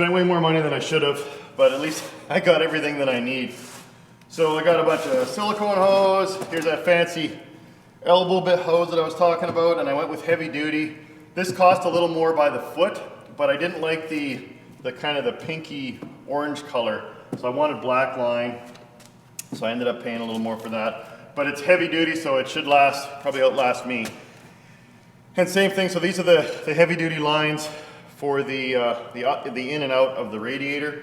Spent way more money than I should have, but at least I got everything that I need. So I got a bunch of silicone hose. Here's that fancy elbow bit hose that I was talking about, and I went with heavy duty. This cost a little more by the foot, but I didn't like the kind of the pinky orange color, so I wanted black line, so I ended up paying a little more for that. But it's heavy duty, so it should last, probably outlast me. And same thing, so these are the heavy duty lines for the in and out of the radiator.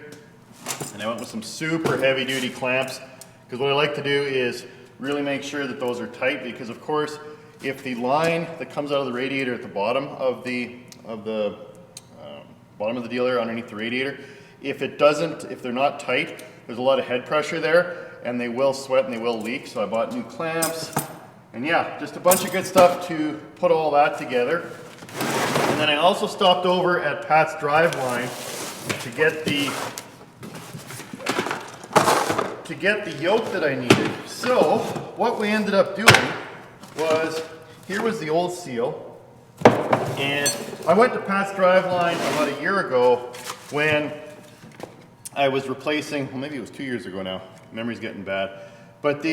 And I went with some super heavy duty clamps, because what I like to do is really make sure that those are tight, because of course, if the line that comes out of the radiator at the bottom of the bottom of the dealer underneath the radiator, if they're not tight, there's a lot of head pressure there, and they will sweat and they will leak. So I bought new clamps, and yeah, just a bunch of good stuff to put all that together. And then I also stopped over at Pat's Driveline to get the yoke that I needed. So what we ended up doing was, here was the old seal, and I went to Pat's Driveline about a year ago when I was replacing, well, maybe it was 2 years ago now, memory's getting bad, but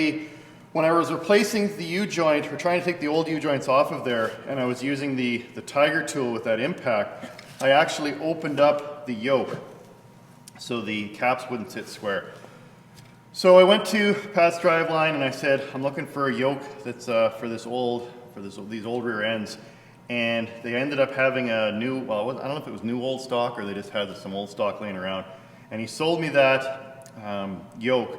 when I was replacing the U-joint, or trying to take the old U-joints off of there, and I was using the Tiger tool with that impact, I actually opened up the yoke so the caps wouldn't sit square. So I went to Pat's Driveline and I said, I'm looking for a yoke that's for these old rear ends. And they ended up having a new, well, I don't know if it was new old stock or they just had some old stock laying around. And he sold me that yoke,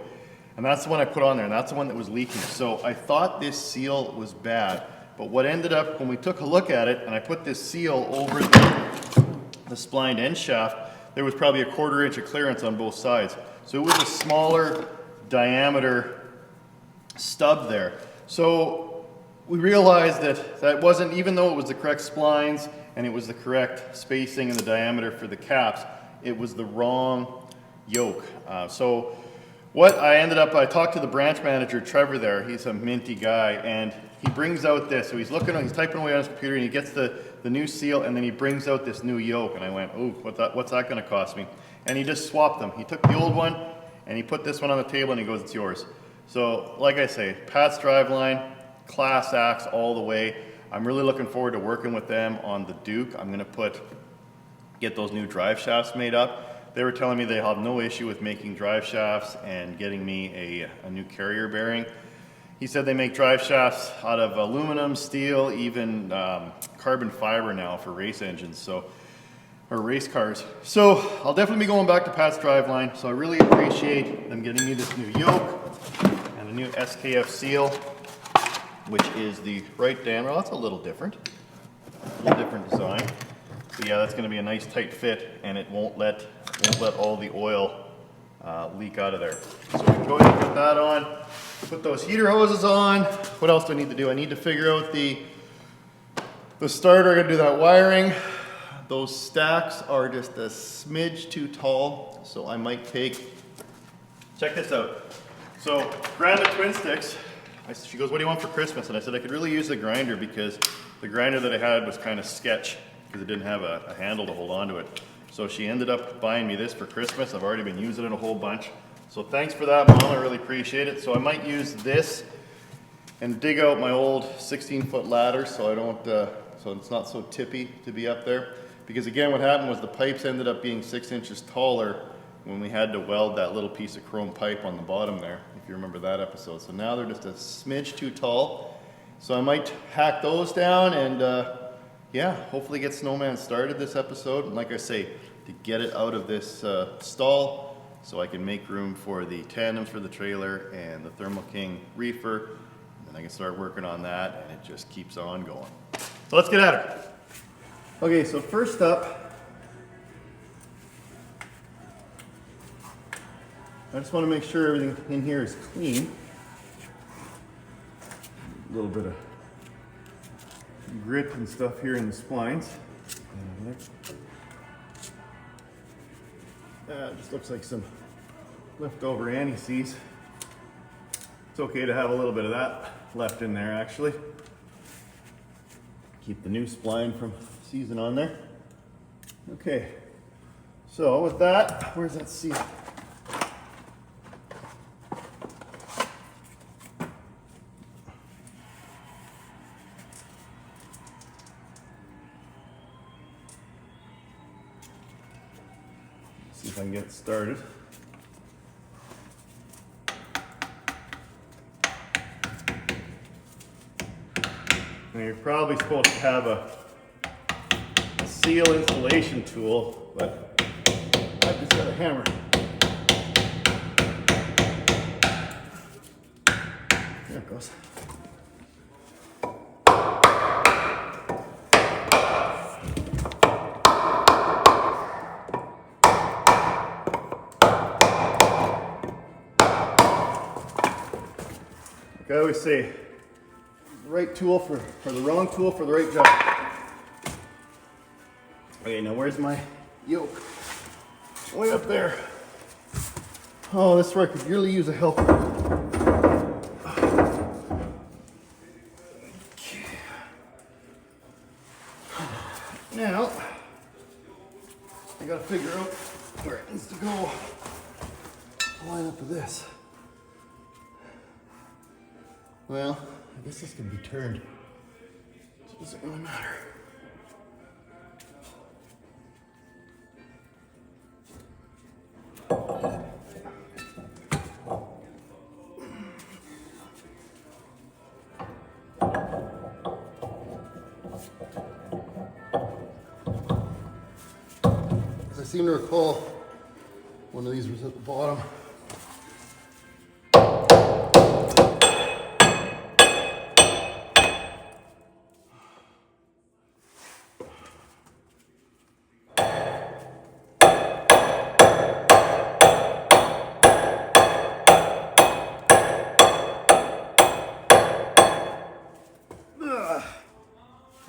and that's the one I put on there, and that's the one that was leaking. So I thought this seal was bad, but what ended up, when we took a look at it, and I put this seal over the splined end shaft, there was probably 1/4 inch of clearance on both sides. So it was a smaller diameter stub there. So we realized that wasn't, even though it was the correct splines and it was the correct spacing and the diameter for the caps, it was the wrong yoke. So what I ended up, I talked to the branch manager, Trevor there, he's a minty guy, and he brings out this, so he's typing away on his computer and he gets the new seal, and then he brings out this new yoke, and I went, ooh, what's that gonna cost me? And he just swapped them. He took the old one and he put this one on the table and he goes, it's yours. So like I say, Pat's Driveline, class acts all the way. I'm really looking forward to working with them on the Duke. I'm gonna get those new drive shafts made up. They were telling me they have no issue with making drive shafts and getting me a new carrier bearing. He said they make drive shafts out of aluminum, steel, even carbon fiber now for race engines, or race cars. So I'll definitely be going back to Pat's Driveline. So I really appreciate them getting me this new yoke and a new SKF seal, which is the right diameter. Well, that's a little different design. But yeah, that's going to be a nice tight fit, and it won't let all the oil leak out of there. So we can go ahead and put that on. Put those heater hoses on. What else do I need to do? I need to figure out the starter. I got to do that wiring. Those stacks are just a smidge too tall, so I might check this out. So Grandma Twin Sticks, she goes, what do you want for Christmas? And I said I could really use the grinder, because the grinder that I had was kind of sketch, because it didn't have a handle to hold on to it. So she ended up buying me this for Christmas. I've already been using it a whole bunch. So thanks for that, Mom, I really appreciate it. So I might use this and dig out my old 16-foot ladder so I don't, so it's not so tippy to be up there. Because again, what happened was the pipes ended up being 6 inches taller when we had to weld that little piece of chrome pipe on the bottom there, if you remember that episode. So now they're just a smidge too tall. So I might hack those down and yeah, hopefully get Snowman started this episode. And like I say, to get it out of this stall so I can make room for the tandems for the trailer and the Thermo King reefer. And then I can start working on that, and it just keeps on going. So let's get at it. Okay, so first up, I just want to make sure everything in here is clean. A little bit of grit and stuff here in the splines. It just looks like some leftover anti-seize. It's okay to have a little bit of that left in there, actually. Keep the new spline from seizing on there. Okay, So with that, where's that seal? See if I can get it started. Now you're probably supposed to have a seal installation tool, but I've just got a hammer. There it goes. Like I always say, the right tool for the wrong tool for the right job. Okay, now where's my yoke? Way up there. Oh, this is where I could really use a helper. Okay. Now, I gotta figure out where it needs to go. Line up with this. Well, I guess this can be turned. So it doesn't really matter. As I seem to recall, one of these was at the bottom.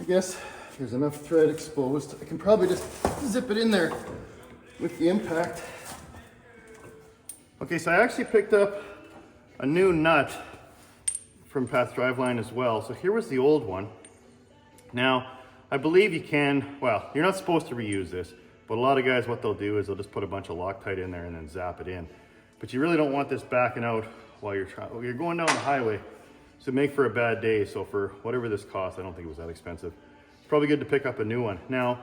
I guess there's enough thread exposed. I can probably just zip it in there with the impact. Okay, so I actually picked up a new nut from past Driveline as well. So here was the old one. Now, I believe you can, well, you're not supposed to reuse this, but a lot of guys, what they'll do is they'll just put a bunch of Loctite in there and then zap it in. But you really don't want this backing out while you're going down the highway. So make for a bad day. So for whatever this cost, I don't think it was that expensive. It's probably good to pick up a new one. Now,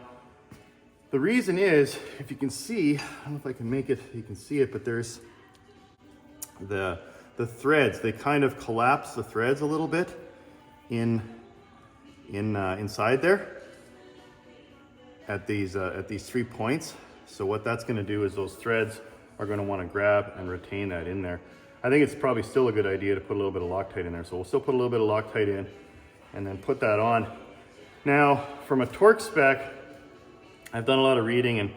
the reason is, if you can see, I don't know if I can make it, you can see it, but there's the threads. They kind of collapse the threads a little bit inside there at these 3 points. So what that's going to do is those threads are going to want to grab and retain that in there. I think it's probably still a good idea to put a little bit of Loctite in there. So we'll still put a little bit of Loctite in and then put that on. Now, from a torque spec, I've done a lot of reading, and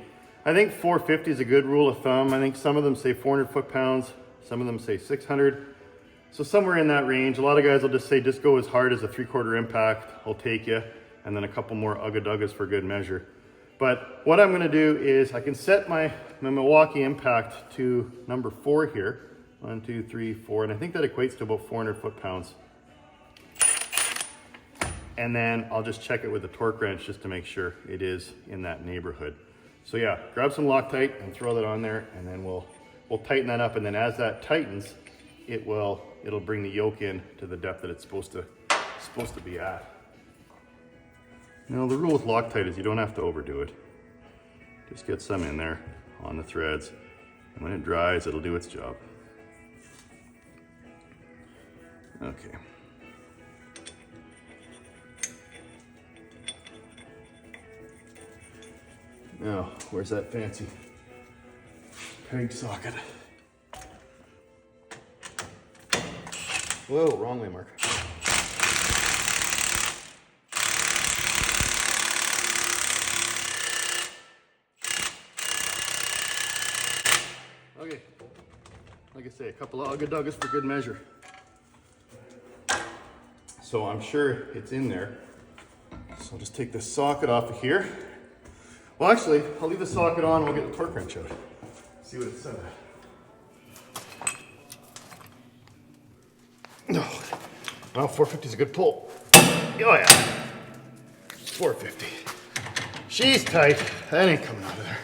I think 450 is a good rule of thumb. I think some of them say 400 foot-pounds, some of them say 600. So somewhere in that range. A lot of guys will just say, just go as hard as a 3/4 impact will take you, and then a couple more ugga-duggas for good measure. But what I'm gonna do is I can set my Milwaukee impact to number 4 here. 1, 2, 3, 4, and I think that equates to about 400 foot-pounds. And then I'll just check it with a torque wrench just to make sure it is in that neighborhood. So yeah, grab some Loctite and throw that on there, and then we'll tighten that up. And then as that tightens, it'll bring the yoke in to the depth that it's supposed to be at. Now the rule with Loctite is you don't have to overdo it. Just get some in there on the threads, and when it dries, it'll do its job. Okay. Now, where's that fancy peg socket? Whoa, wrong way, Mark. Okay, like I say, a couple of ugga-duggas for good measure. So I'm sure it's in there. So I'll just take this socket off of here. Well, actually, I'll leave the socket on and we'll get the torque wrench out. See what it said. No, well, 450 is a good pull. Oh yeah, 450. She's tight. That ain't coming out of there.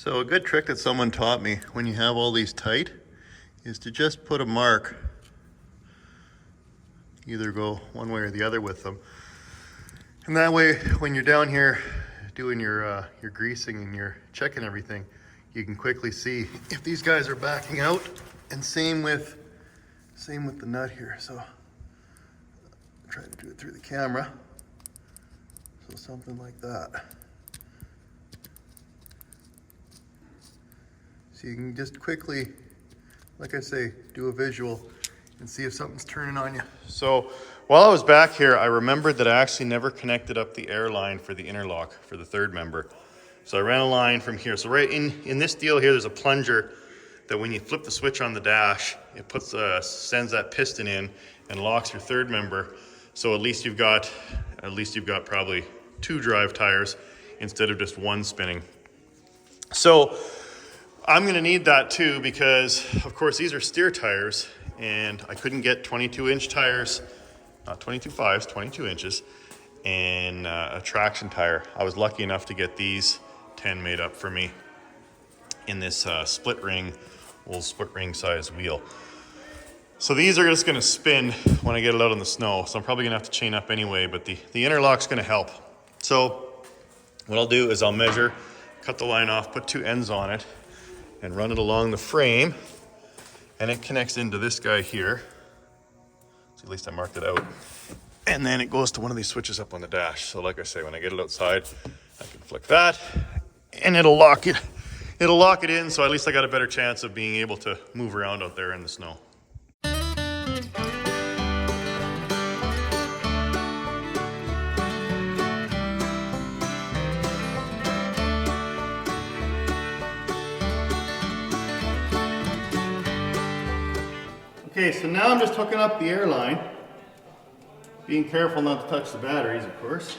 So a good trick that someone taught me when you have all these tight is to just put a mark, either go one way or the other with them. And that way, when you're down here doing your greasing and you're checking everything, you can quickly see if these guys are backing out, and same with the nut here. So try to do it through the camera. So something like that. So you can just quickly, like I say, do a visual and see if something's turning on you. So while I was back here, I remembered that I actually never connected up the air line for the interlock for the third member. So I ran a line from here. So right in this deal here, there's a plunger that when you flip the switch on the dash, it puts sends that piston in and locks your third member. So at least you've got probably 2 drive tires instead of just one spinning. So I'm gonna need that too, because of course these are steer tires and I couldn't get 22-inch tires, not 22.5s, 22 inches, and a traction tire. I was lucky enough to get these 10 made up for me in this split ring size wheel. So these are just gonna spin when I get it out on the snow. So I'm probably gonna have to chain up anyway, but the interlock's gonna help. So what I'll do is I'll measure, cut the line off, put 2 ends on it, and run it along the frame, and it connects into this guy here. So at least I marked it out. And then it goes to one of these switches up on the dash. So like I say, when I get it outside, I can flick that, and it'll lock it in, so at least I got a better chance of being able to move around out there in the snow. Okay, so now I'm just hooking up the air line. Being careful not to touch the batteries, of course.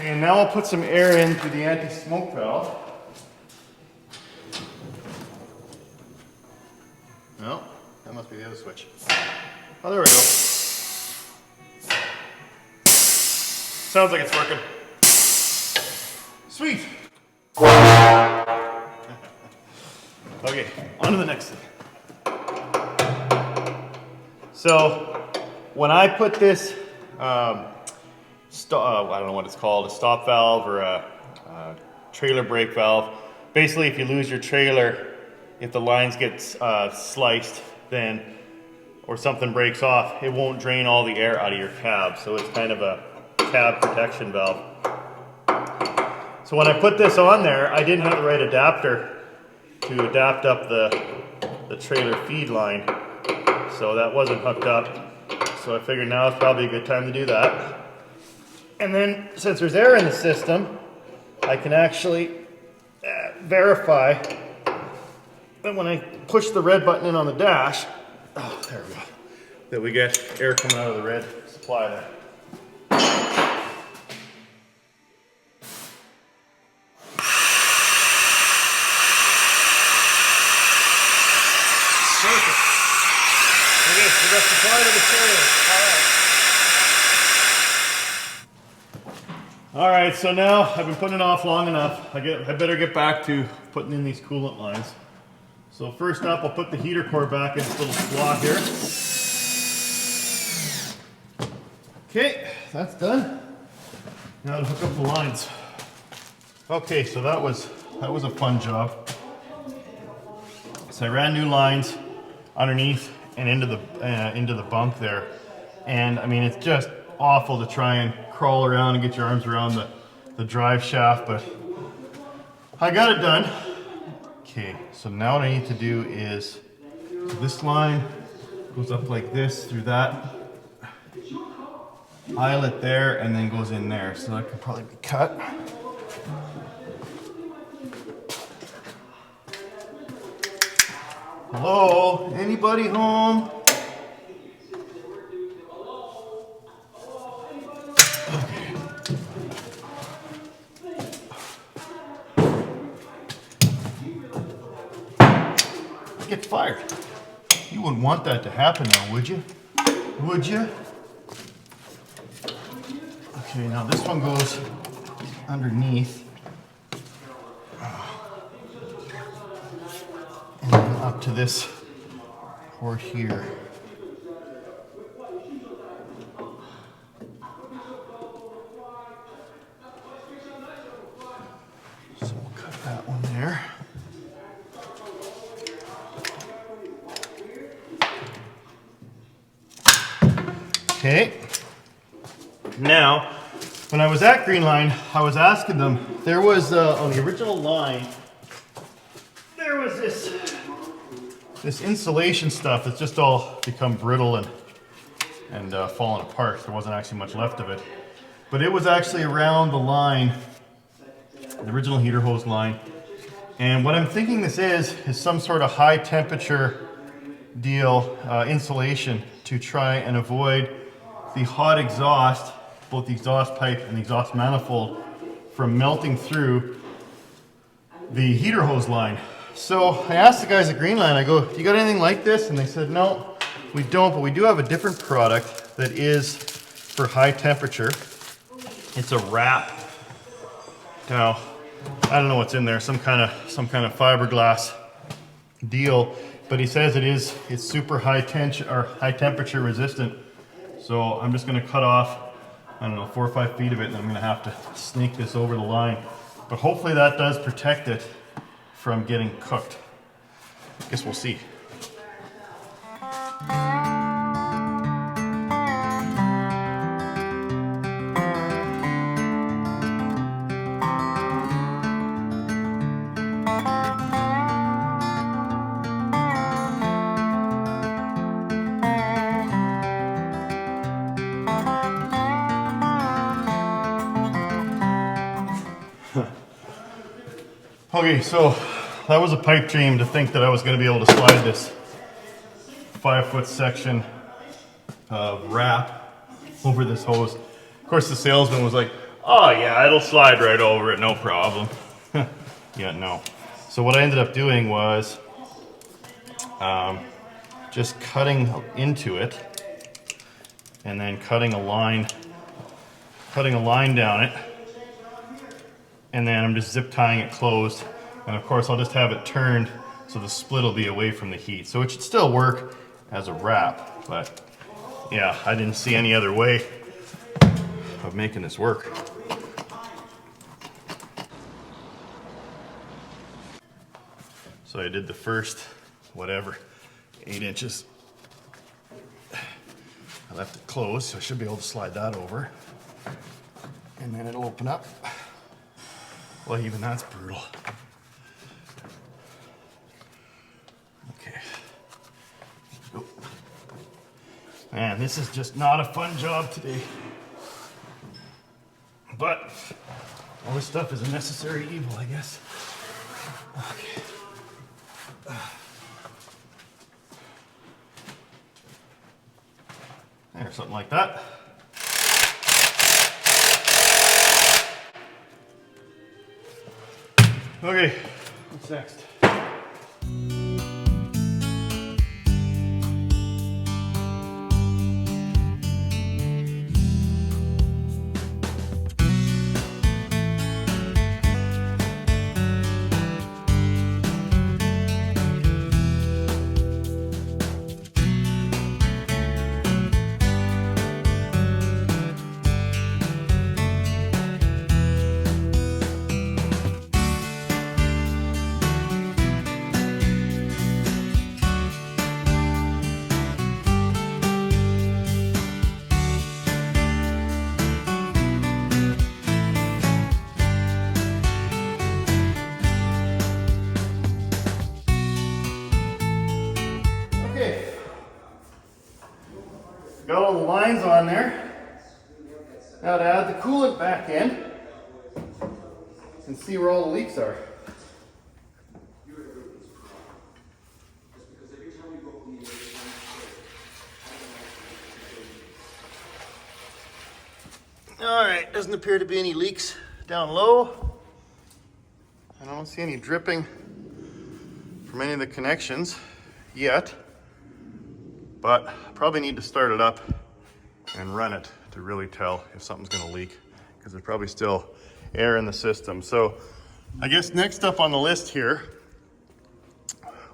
And now I'll put some air in through the anti-smoke valve. No, that must be the other switch. Oh, there we go. Sounds like it's working. Sweet. Okay, on to the next thing. So when I put this, I don't know what it's called, a stop valve or a trailer brake valve. Basically, if you lose your trailer, if the lines get sliced, then, or something breaks off, it won't drain all the air out of your cab. So it's kind of a cab protection valve. So when I put this on there, I didn't have the right adapter to adapt up the trailer feed line. So that wasn't hooked up. So I figured now is probably a good time to do that. And then since there's air in the system, I can actually verify that when I push the red button in on the dash, oh, there we go, that we get air coming out of the red supply there. Perfect. Okay, so that's supply to the trailer. All right, so now I've been putting it off long enough. I better get back to putting in these coolant lines. So first up, I'll put the heater core back in this little slot here. Okay, that's done. Now to hook up the lines. Okay, so that was a fun job. So I ran new lines underneath and into the bump there, and I mean it's just awful to try and crawl around and get your arms around the drive shaft, but I got it done. Okay, so now what I need to do is, so this line goes up like this through that eyelet there and then goes in there, so that could probably be cut. Hello, anybody home? Get fired. You wouldn't want that to happen now, would you? Would you? Okay, now this one goes underneath. And then up to this port here. So we'll cut that one there. Okay. Now, when I was at Greenline, I was asking them, there was on the original line, there was this insulation stuff that's just all become brittle and fallen apart. There wasn't actually much left of it. But it was actually around the line, the original heater hose line. And what I'm thinking this is some sort of high temperature deal, insulation, to try and avoid the hot exhaust, both the exhaust pipe and the exhaust manifold, from melting through the heater hose line. So I asked the guys at Greenline, I go, do you got anything like this? And they said, no, we don't, but we do have a different product that is for high temperature. It's a wrap. Now, I don't know what's in there, some kind of fiberglass deal, but he says it's super high tension or high temperature resistant. So I'm just going to cut off, I don't know, 4 or 5 feet of it, and I'm going to have to snake this over the line. But hopefully that does protect it from getting cooked. I guess we'll see. Okay, so that was a pipe dream to think that I was going to be able to slide this 5-foot section of wrap over this hose. Of course, the salesman was like, oh yeah, it'll slide right over it, no problem. Yeah, no. So what I ended up doing was just cutting into it and then cutting a line down it. And then I'm just zip tying it closed. And of course, I'll just have it turned so the split will be away from the heat. So it should still work as a wrap, but yeah, I didn't see any other way of making this work. So I did the first, 8 inches. I left it closed, so I should be able to slide that over. And then it'll open up. Well, even that's brutal. Okay. Go. Man, this is just not a fun job today. But all this stuff is a necessary evil, I guess. Okay. There's something like that. Okay, what's next? Got all the lines on there. Now to add the coolant back in and see where all the leaks are. All right, doesn't appear to be any leaks down low. I don't see any dripping from any of the connections yet. But I probably need to start it up and run it to really tell if something's gonna leak, because there's probably still air in the system. So I guess next up on the list here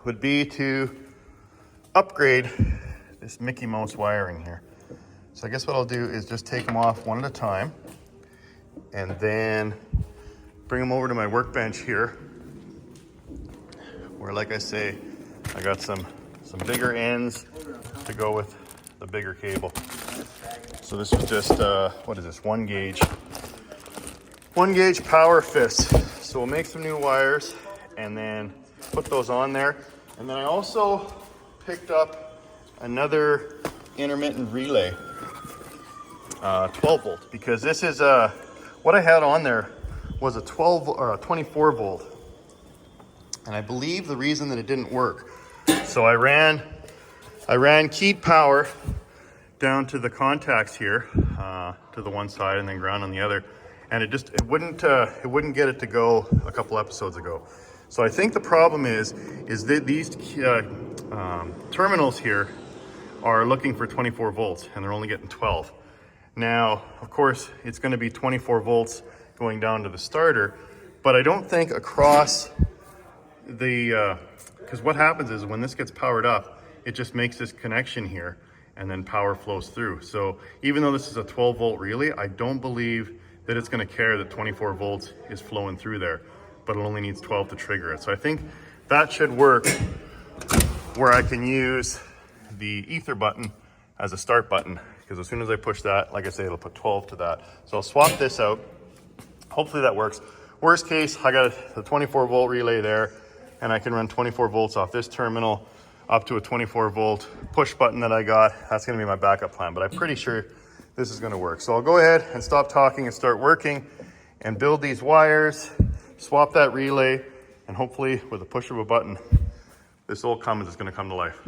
would be to upgrade this Mickey Mouse wiring here. So I guess what I'll do is just take them off one at a time and then bring them over to my workbench here, where, like I say, I got some bigger ends to go with the bigger cable. So this was just, what is this, 1 gauge power fist. So we'll make some new wires and then put those on there. And then I also picked up another intermittent relay, 12 volt, because this is, what I had on there was a 12 or a 24 volt. And I believe the reason that it didn't work. So I ran keyed power down to the contacts here, to the one side and then ground on the other. And it wouldn't get it to go a couple episodes ago. So I think the problem is that these terminals here are looking for 24 volts and they're only getting 12. Now, of course, it's going to be 24 volts going down to the starter, but I don't think across the, because what happens is when this gets powered up, it just makes this connection here and then power flows through. So even though this is a 12 volt relay, I don't believe that it's going to care that 24 volts is flowing through there, but it only needs 12 to trigger it. So I think that should work, where I can use the ether button as a start button, because as soon as I push that, like I say, it'll put 12 to that. So I'll swap this out. Hopefully that works. Worst case, I got the 24 volt relay there, and I can run 24 volts off this terminal up to a 24 volt push button that I got. That's going to be my backup plan, but I'm pretty sure this is going to work. So I'll go ahead and stop talking and start working and build these wires, swap that relay, and hopefully with a push of a button, this old Cummins is going to come to life.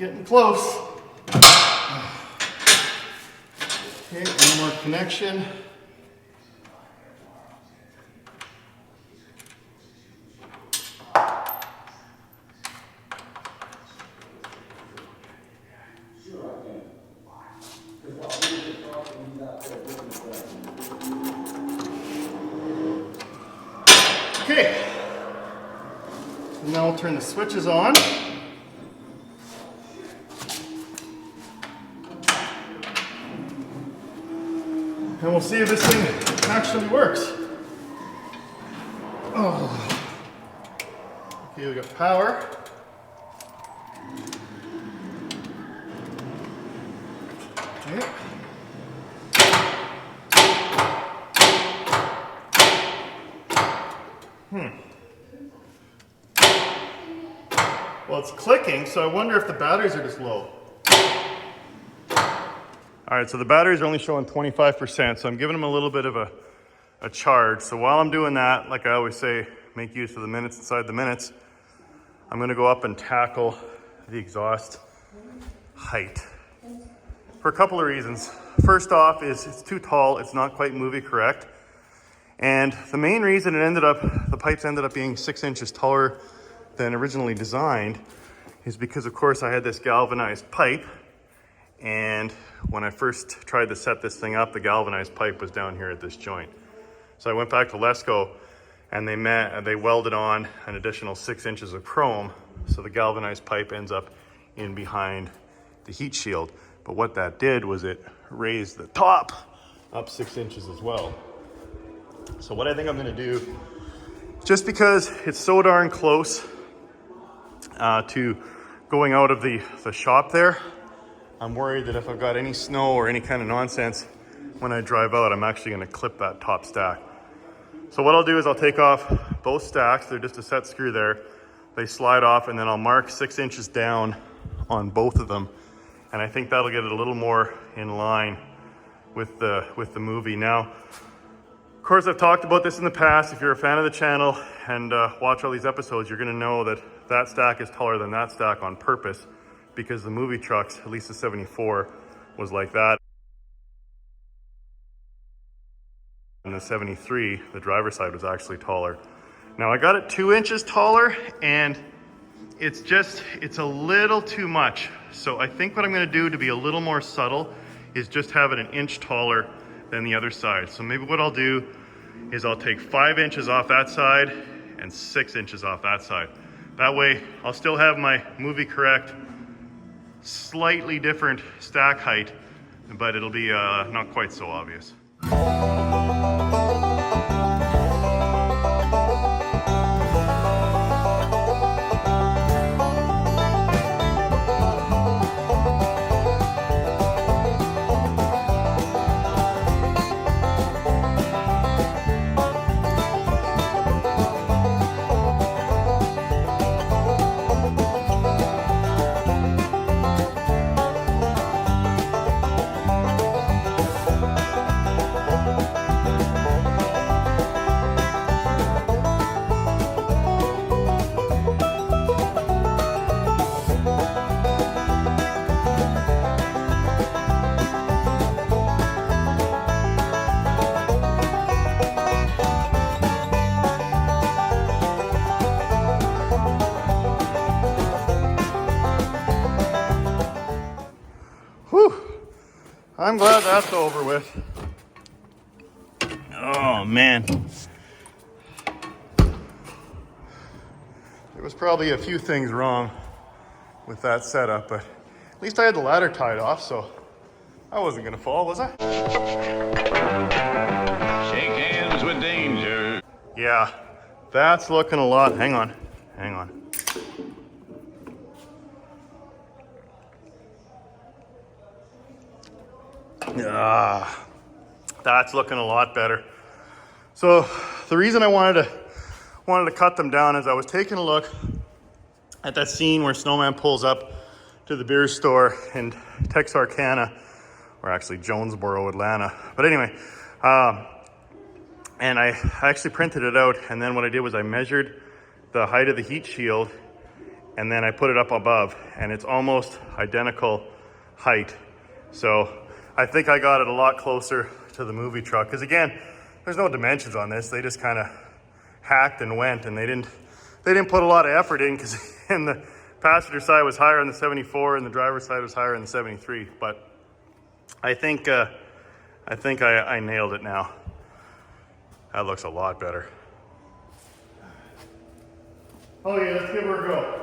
Getting close. Okay, one more connection. Okay, and now we'll turn the switches on. And we'll see if this thing actually works. Oh. Okay, we got power. Okay. Well, it's clicking, so I wonder if the batteries are just low. All right, so the batteries are only showing 25%, so I'm giving them a little bit of a charge. So while I'm doing that, like I always say, make use of the minutes inside the minutes, I'm gonna go up and tackle the exhaust height for a couple of reasons. First off is it's too tall, it's not quite movie correct. And the main reason the pipes ended up being 6 inches taller than originally designed is because, of course, I had this galvanized pipe. And when I first tried to set this thing up, the galvanized pipe was down here at this joint. So I went back to Lesco and they welded on an additional 6 inches of chrome. So the galvanized pipe ends up in behind the heat shield. But what that did was it raised the top up 6 inches as well. So what I think I'm gonna do, just because it's so darn close to going out of the shop there, I'm worried that if I've got any snow or any kind of nonsense when I drive out, I'm actually gonna clip that top stack. So what I'll do is I'll take off both stacks. They're just a set screw there. they slide off, and then I'll mark 6 inches down on both of them. And I think that'll get it a little more in line with the movie. Now, of course, I've talked about this in the past. If you're a fan of the channel and watch all these episodes, you're gonna know that that stack is taller than that stack on purpose, because the movie trucks, at least the 74, was like that. And the 73, the driver's side, was actually taller. Now I got it 2 inches taller, and it's a little too much. So I think what I'm gonna do to be a little more subtle is just have it 1 inch taller than the other side. So maybe what I'll do is I'll take 5 inches off that side and 6 inches off that side. That way I'll still have my movie correct, slightly different stack height, but it'll be not quite so obvious. I'm glad that's over with. Oh man. There was probably a few things wrong with that setup, but at least I had the ladder tied off, so I wasn't gonna fall, was I? Shake hands with danger. Yeah, that's looking a lot. Hang on. That's looking a lot better. So the reason I wanted to cut them down is I was taking a look at that scene where Snowman pulls up to the beer store in Texarkana, or actually Jonesboro, Atlanta. But anyway, and I actually printed it out, and then what I did was I measured the height of the heat shield, and then I put it up above, and it's almost identical height. So I think I got it a lot closer to the movie truck, because again, there's no dimensions on this. They just kind of hacked and went, and they didn't put a lot of effort in, because the passenger side was higher on the 74 and the driver's side was higher on the 73. But I think I nailed it now. That looks a lot better. Oh yeah, let's give her a go.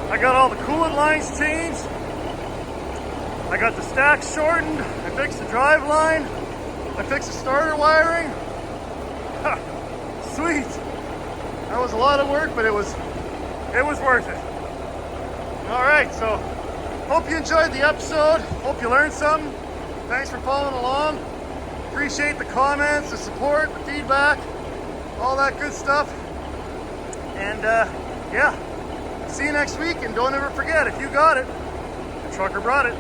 I got all the coolant lines changed. I got the stacks shortened. I fixed the drive line. I fixed the starter wiring. Ha, sweet. That was a lot of work, but it was worth it. All right, so hope you enjoyed the episode. Hope you learned something. Thanks for following along. Appreciate the comments, the support, the feedback, all that good stuff. And yeah, see you next week, and don't ever forget, if you got it, the trucker brought it.